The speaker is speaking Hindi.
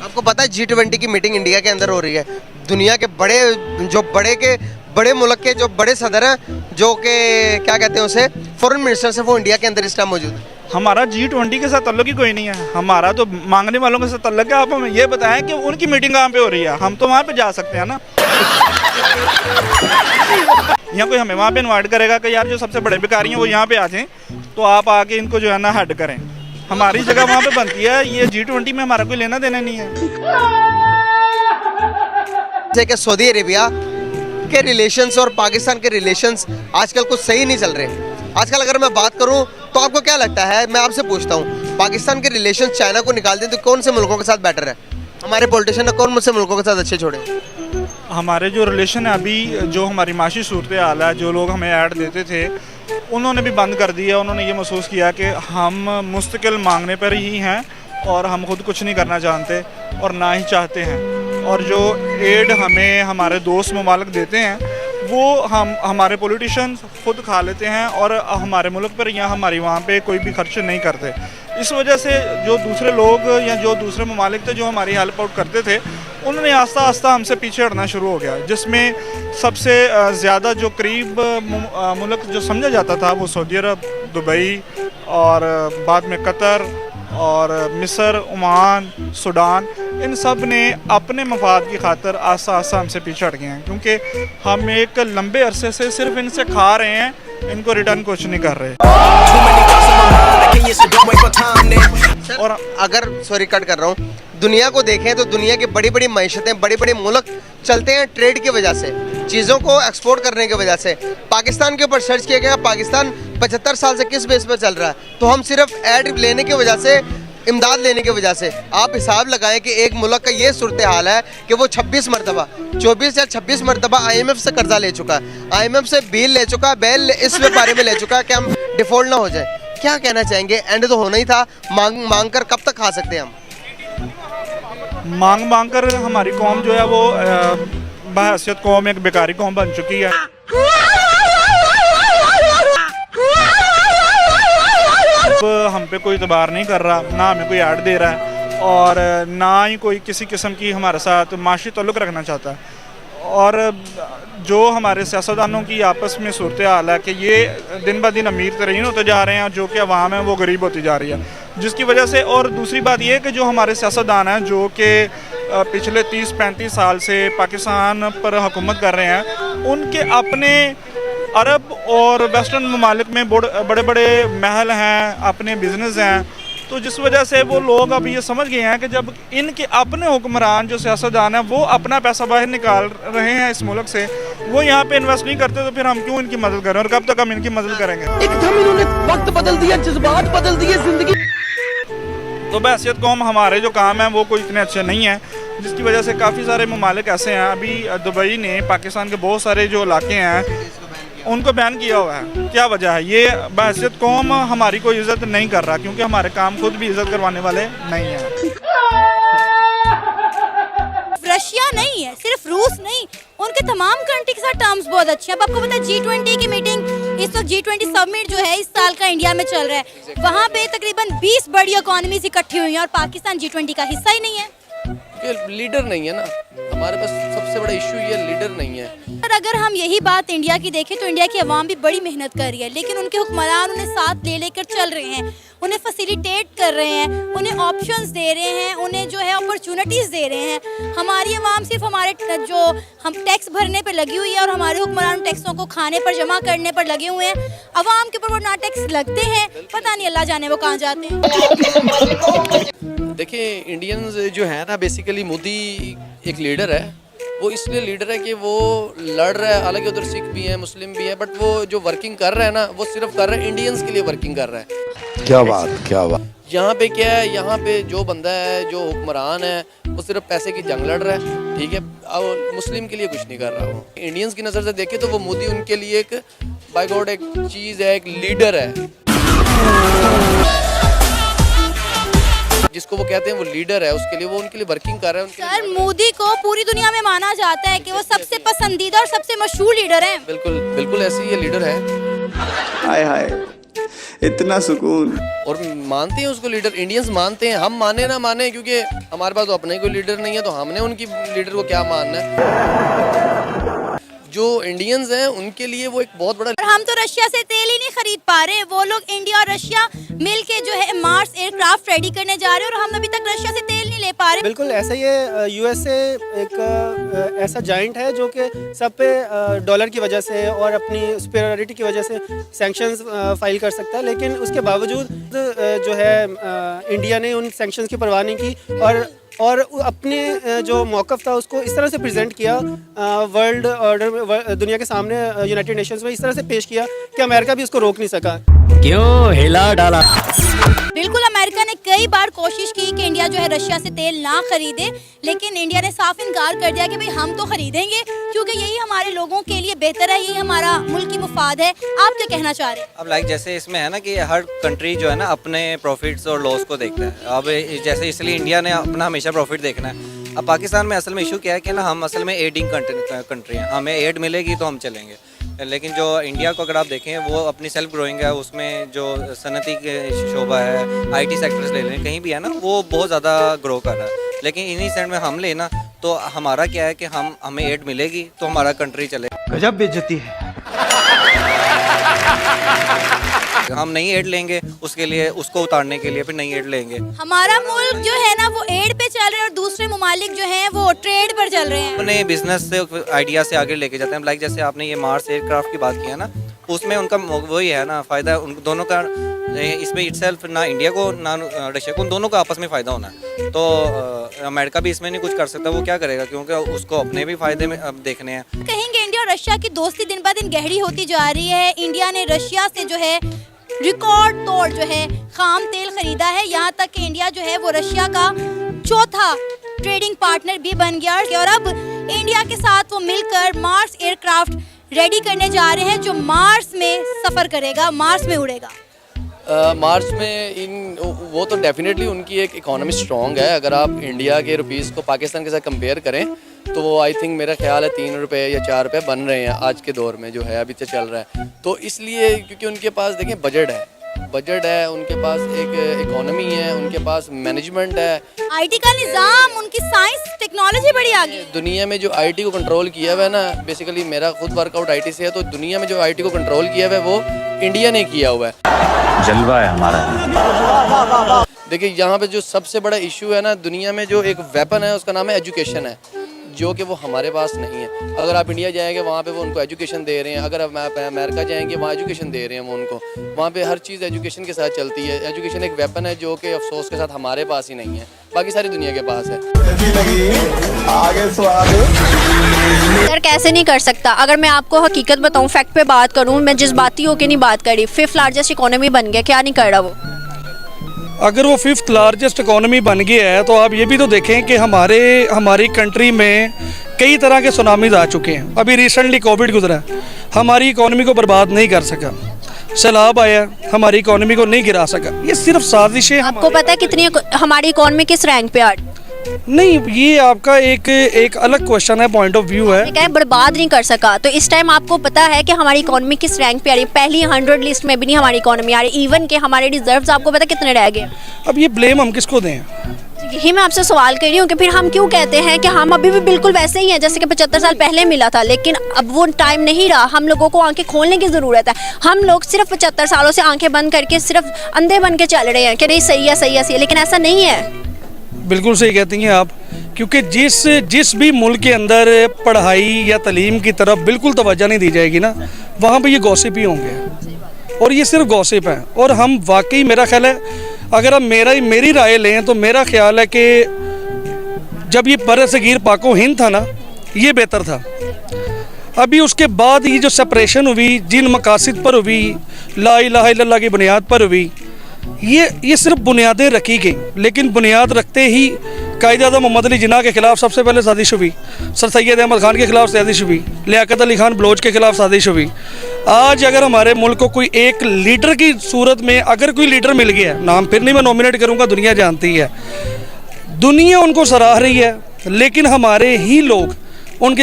आपको पता है G20 की मीटिंग इंडिया के अंदर हो रही है। दुनिया के बड़े मुल्क के जो बड़े सदर हैं, जो कि क्या कहते हैं उसे, फॉरेन मिनिस्टर से, वो इंडिया के अंदर इस टाइम मौजूद है। हमारा G20 के साथ ताल्लुक ही कोई नहीं है, हमारा तो मांगने वालों के साथ ताल्लुक है। आप हमें ये बताएं कि उनकी मीटिंग कहाँ पे हो रही है, हम तो वहाँ पे जा सकते हैं ना। यहाँ कोई हमें वहाँ पे इन्वाइट करेगा कि यार जो सबसे बड़े भिखारी हैं वो यहाँ पे आ जाएं, तो आप आके इनको जो है ना हेड करें। हमारी जगह वहाँ पे बनती है, ये G20 में हमारा कोई लेना देना नहीं है। जैसे कि सऊदी अरेबिया के रिलेशंस और पाकिस्तान के रिलेशंस आजकल कुछ सही नहीं चल रहे। आजकल अगर मैं बात करूं तो आपको क्या लगता है, मैं आपसे पूछता हूं, पाकिस्तान के रिलेशन चाइना को निकाल दें तो कौन से मुल्कों के साथ बेटर है? हमारे पॉलिटिशियन ने कौन से मुल्कों के साथ अच्छे छोड़े? हमारे जो रिलेशन है अभी, जो हमारी माशी सूरत हाल है, जो लोग हमें ऐड देते थे उन्होंने भी बंद कर दिया। उन्होंने ये महसूस किया कि हम मुस्तकिल मांगने पर ही हैं और हम खुद कुछ नहीं करना जानते और ना ही चाहते हैं। और जो एड हमें हमारे दोस्त ममालिक देते हैं वो हमारे पॉलिटिशियन खुद खा लेते हैं और हमारे मुल्क पर या हमारी वहाँ पे कोई भी खर्च नहीं करते। इस वजह से जो दूसरे लोग या जो दूसरे ममालिक थे जो हमारी हेल्प आउट करते थे, उन्होंने आस्ता आस्ता हमसे पीछे हटना शुरू हो गया। जिसमें सबसे ज़्यादा जो करीब मुल्क जो समझा जाता था वो सऊदी अरब, दुबई और बाद में कतर और मिस्र, ओमान, सूडान, इन सब ने अपने मफाद की खातर आस्ता आस्ता हमसे पीछे हट गए हैं, क्योंकि हम एक लंबे अरसे से सिर्फ इनसे खा रहे हैं, इनको रिटर्न कुछ नहीं कर रहे। और अगर सॉरी कट कर रहा हूँ, दुनिया को देखें तो दुनिया की बड़ी बड़ी मईशतें, बड़े बड़े मुल्क चलते हैं ट्रेड की वजह से, चीज़ों को एक्सपोर्ट करने की वजह से। पाकिस्तान के ऊपर सर्च किया गया, पाकिस्तान 75 साल से किस बेस पर चल रहा है, तो हम सिर्फ ऐड लेने की वजह से, इमदाद लेने की वजह से। आप हिसाब लगाएं कि एक मुल्क का ये सूरत हाल है कि वो 24 मरतबा 24 या 26 मरतबा IMF से कर्जा ले चुका है, IMF से बिल ले चुका है, बैल इस बारे में ले चुका है कि हम डिफॉल्ट ना हो जाए। क्या कहना चाहेंगे? एंड तो होना ही था, मांग कर कब तक खा सकते हैं हम? मांग कर हमारी कौम जो है वो बहैसियत कौम एक बेकारी कौम बन चुकी है। हम पे कोई इतबार नहीं कर रहा, ना हमें कोई ऐड दे रहा है और ना ही कोई किसी किस्म की हमारे साथ माशी ताल्लुक़ रखना चाहता है। और जो हमारे सियासतदानों की आपस में सूरत हाल है कि ये दिन ब दिन अमीर तरीन होते जा रहे हैं, जो कि अवाम है वो गरीब होती जा रही है, जिसकी वजह से। और दूसरी बात ये है कि जो हमारे सियासतदान हैं जो कि पिछले 30-35 साल से पाकिस्तान पर हुकूमत कर रहे हैं, उनके अपने अरब और वेस्टर्न ममालिक में बड़े बड़े महल हैं, अपने बिजनेस हैं, तो जिस वजह से वो लोग अब ये समझ गए हैं कि जब इनके अपने हुक्मरान जो सियासतदान हैं वो अपना पैसा बाहर निकाल रहे हैं इस मुल्क से, वो यहाँ पे इन्वेस्ट नहीं करते, तो फिर हम क्यों इनकी मदद करें और कब तक हम इनकी मदद करेंगे? एकदम इन्होंने वक्त बदल दिया, जज्बात बदल दिए, जिंदगी। तो बहैसियत कौम हमारे जो काम हैं वो कोई इतने अच्छे नहीं हैं, जिसकी वजह से काफ़ी सारे ममालिक ऐसे हैं। अभी दुबई ने पाकिस्तान के बहुत सारे जो इलाके हैं उनको बैन किया हुआ है। क्या वजह है? ये बहैसियत कौम हमारी कोई इज्जत नहीं कर रहा, क्योंकि हमारे काम खुद भी इज्जत करवाने वाले नहीं हैं। रशिया नहीं है, सिर्फ रूस नहीं, उनके तमाम कंट्री के साथ टर्म्स बहुत अच्छे हैं। अब आपको पता है G20 की मीटिंग, इस वक्त G20 समिट जो है इस साल का इंडिया में चल रहा है, वहाँ पे तकरीबन 20 बड़ी इकोनॉमीज इकट्ठी हुई हैं और पाकिस्तान G20 का हिस्सा ही नहीं है। लीडर नहीं है ना, हमारे पास सबसे बड़ा इशू ये लीडर नहीं है। और अगर हम यही बात इंडिया की देखें तो इंडिया की आवाम भी बड़ी मेहनत कर रही है, लेकिन उनके हुक्मरान उन्हें साथ ले लेकर चल रहे हैं, उन्हें फैसिलिटेट कर रहे हैं, उन्हें ऑप्शंस दे रहे हैं, उन्हें जो है अपॉर्चुनिटीज़ दे रहे हैं। हमारी आवाम सिर्फ हमारे जो हम टैक्स भरने पर लगी हुई है और हमारे हुक्मरान टैक्सों को खाने पर, जमा करने पर लगे हुए हैं। आवाम के ऊपर वो ना टैक्स लगते हैं, पता नहीं अल्लाह जाने वो कहाँ जाते हैं। देखिए, इंडियंस जो है ना, बेसिकली मोदी एक लीडर है। वो इसलिए लीडर है कि वो लड़ रहा है, हालांकि उधर सिख भी हैं, मुस्लिम भी हैं, बट वो जो वर्किंग कर रहा है ना, वो सिर्फ कर रहा है इंडियंस के लिए वर्किंग कर रहा है। क्या बात, क्या बात। यहाँ पे क्या है, यहाँ पे जो बंदा है, जो हुक्मरान है, वो सिर्फ पैसे की जंग लड़ रहा है, ठीक है, और मुस्लिम के लिए कुछ नहीं कर रहा। वो इंडियंस की नज़र से देखे तो वो मोदी उनके लिए एक बाय गॉड एक चीज़ है, एक लीडर है, जिसको वो कहते हैं वो लीडर है, उसके लिए वो उनके लिए वर्किंग कर रहा है। सर, मोदी को पूरी दुनिया में माना जाता है कि वो सबसे पसंदीदा और सबसे मशहूर लीडर हैं। बिल्कुल बिल्कुल ऐसे ही ये लीडर है। हाय हाय, इतना सुकून। और मानते हैं उसको लीडर, इंडियंस मानते हैं, हम माने ना माने, क्योंकि हमारे पास तो अपने कोई लीडर नहीं है, तो हमने उनकी लीडर को क्या मानना है। जो इंडियंस हैं उनके लिए वो एक बहुत बड़ा। और हम तो रशिया से तेल ही नहीं खरीद पा रहे, वो लोग इंडिया और रशिया मिलके जो है मार्स एयरक्राफ्ट रेडी करने जा रहे हैं और हम अभी तक रशिया से तेल नहीं ले पा रहे। बिल्कुल ऐसा ये यूएसए एक ऐसा जाइंट है जो कि सब पे डॉलर की वजह से और अपनी सुपेरियरिटी की वजह से सैंक्शंस फाइल कर सकता है, लेकिन उसके बावजूद जो है इंडिया ने उन सैंक्शंस की परवाह नहीं की और अपने जो मौक़िफ़ था उसको इस तरह से प्रेजेंट किया वर्ल्ड ऑर्डर, दुनिया के सामने यूनाइटेड नेशंस में इस तरह से पेश किया कि अमेरिका भी उसको रोक नहीं सका। क्यों हिला डाला। बिल्कुल, अमेरिका ने कई बार कोशिश की कि इंडिया जो है रशिया से तेल ना खरीदे, लेकिन इंडिया ने साफ इनकार कर दिया कि भाई हम तो खरीदेंगे क्योंकि यही हमारे लोगों के लिए बेहतर है, यही हमारा मुल्क की मुफाद है। आप क्या कहना चाह रहे हैं? अब लाइक जैसे इसमें है ना कि हर कंट्री जो है ना अपने प्रॉफिट्स और लॉस को देखता है। अब जैसे इसलिए इंडिया ने अपना हमेशा प्रॉफिट देखना है। अब पाकिस्तान में असल में इशू क्या है कि ना हम असल में एडिंग कंट्री हैं, हमें एड मिलेगी तो हम चलेंगे। लेकिन जो इंडिया को अगर आप देखें वो अपनी सेल्फ ग्रोइंग है, उसमें जो सनती के शोबा है, आईटी सेक्टर्स ले लें, कहीं भी है ना वो बहुत ज़्यादा ग्रो कर रहा है। लेकिन इन्हीं सेंड में हम लेना तो हमारा क्या है कि हमें एड मिलेगी तो हमारा कंट्री चलेगा। गजब बेइज्जती है। हम नई एड लेंगे उसके लिए, उसको उतारने के लिए फिर नई एड लेंगे। हमारा मुल्क जो है ना वो एड पे चल रहे हैं और दूसरे ममालिक जो हैं वो ट्रेड पर चल रहे हैं। अपने बिजनेस से आइडिया से आगे लेके जाते हैं। लाइक जैसे आपने ये मार्स एयरक्राफ्ट की बात की है ना, उसमें उनका वही है ना फ़ायदा उन दोनों का, इसमें इटसेल्फ ना इंडिया को ना रशिया को, उन दोनों का आपस में फ़ायदा होना है। तो अमेरिका भी इसमें नहीं कुछ कर सकता, वो क्या करेगा क्योंकि उसको अपने भी फ़ायदे में अब देखने हैं। कहेंगे इंडिया और रशिया की दोस्ती दिन ब दिन गहरी होती जा रही है। इंडिया ने रशिया से जो है रिकॉर्ड तोड़ जो है खाम तेल खरीदा है, यहाँ तक कि इंडिया जो है वो रशिया का चौथा ट्रेडिंग पार्टनर भी बन गया और अब इंडिया के साथ वो मिलकर मार्स एयरक्राफ्ट रेडी करने जा रहे हैं जो मार्स में सफ़र करेगा, मार्स में उड़ेगा। मार्च में वो तो डेफिनेटली उनकी एक इकोनॉमी स्ट्रॉन्ग है। अगर आप इंडिया के रुपीस को पाकिस्तान के साथ कंपेयर करें तो वो आई थिंक मेरा ख्याल है 3 रुपये या 4 रुपये बन रहे हैं आज के दौर में जो है अभी तो चल रहा है। तो इसलिए क्योंकि उनके पास देखें बजट है, उनके पास एक इकोनॉमी है, उनके पास मैनेजमेंट है, आईटी का निज़ाम, उनकी साइंस टेक्नोलॉजी बड़ी आगे। दुनिया में जो आईटी को कंट्रोल किया हुआ है ना, बेसिकली मेरा खुद वर्कआउट आईटी से है, तो दुनिया में जो आईटी को कंट्रोल किया हुआ है वो इंडिया ने किया हुआ है। जलवा है हमारा। देखिए यहाँ पे जो सबसे बड़ा इशू है ना दुनिया में, जो एक वेपन है उसका नाम है एजुकेशन है, जो कि वो हमारे पास नहीं है। अगर आप इंडिया जाएंगे वहाँ पे वो उनको एजुकेशन दे रहे हैं, अगर आप अमेरिका जाएंगे वहाँ एजुकेशन दे रहे हैं वो उनको, वहाँ पे हर चीज़ एजुकेशन के साथ चलती है। एजुकेशन एक वेपन है जो कि अफसोस के साथ हमारे पास ही नहीं है, बाकी सारी दुनिया के पास है। सर कैसे नहीं कर सकता? अगर मैं आपको हकीकत बताऊं, फैक्ट पे बात करूं, मैं जज्बाती होकर नहीं बात करी, 5th लार्जेस्ट इकोनॉमी बन गया, क्या नहीं कर रहा वो? अगर वो 5th लार्जेस्ट इकोनॉमी बन गया है तो आप ये भी तो देखें कि हमारी कंट्री में कई तरह के सुनामीज आ चुके हैं। अभी रिसेंटली कोविड गुजरा, हमारी इकोनॉमी को बर्बाद नहीं कर सका। सैलाब आया, हमारी इकोनॉमी को नहीं गिरा सका। ये सिर्फ साजिशें। आपको पता है कितनी हमारी इकोनॉमी किस रैंक पे आ? नहीं, ये आपका एक अलग क्वेश्चन है, पॉइंट ऑफ व्यू है। क्या बर्बाद नहीं कर सका, तो इस टाइम आपको पता है कि हमारी इकोनॉमी किस रैंक पे आ रही है? पहली 100 लिस्ट में भी नहीं हमारी इकोनॉमी आ रही। इवन के हमारे रिजर्व्स आपको पता कितने रह गए? अब ये ब्लेम हम किसको दें? यही मैं आपसे सवाल कर रही हूँ कि फिर हम क्यों कहते हैं कि हम अभी भी बिल्कुल वैसे ही हैं जैसे कि 75 साल पहले मिला था, लेकिन अब वो टाइम नहीं रहा। हम लोगों को आंखें खोलने की ज़रूरत है। हम लोग सिर्फ 75 सालों से आंखें बंद करके सिर्फ अंधे बन के चल रहे हैं कि नहीं सही है सही है सही है, लेकिन ऐसा नहीं है। बिल्कुल सही कहती हैं आप, क्योंकि जिस भी मुल्क के अंदर पढ़ाई या तालीम की तरफ बिल्कुल तवज्जो नहीं दी जाएगी ना, वहाँ पे ये गॉसिप ही होंगे और ये सिर्फ गॉसिप है। और हम वाकई, मेरा ख्याल है, अगर हम मेरी राय लें तो मेरा ख्याल है कि जब ये बरसगीर पाको हिंद था ना, ये बेहतर था। अभी उसके बाद ये जो सेपरेशन हुई, जिन मकासद पर हुई, ला इलाहा इल्लल्लाह की बुनियाद पर हुई, ये सिर्फ बुनियादें रखी गई। लेकिन बुनियाद रखते ही कायद-ए-आज़म मोहम्मद अली जिन्ना के खिलाफ सबसे पहले साजिश हुई, सर सैयद अहमद खान के खिलाफ साजिश हुई, लियाकत अली खान बलोच के खिलाफ साजिश हुई। आज अगर हमारे मुल्क को कोई एक लीडर की सूरत में अगर कोई लीडर मिल गया, नाम फिर नहीं मैं नॉमिनेट करूँगा, दुनिया जानती है, दुनिया उनको सराह रही है, लेकिन हमारे ही लोग उनके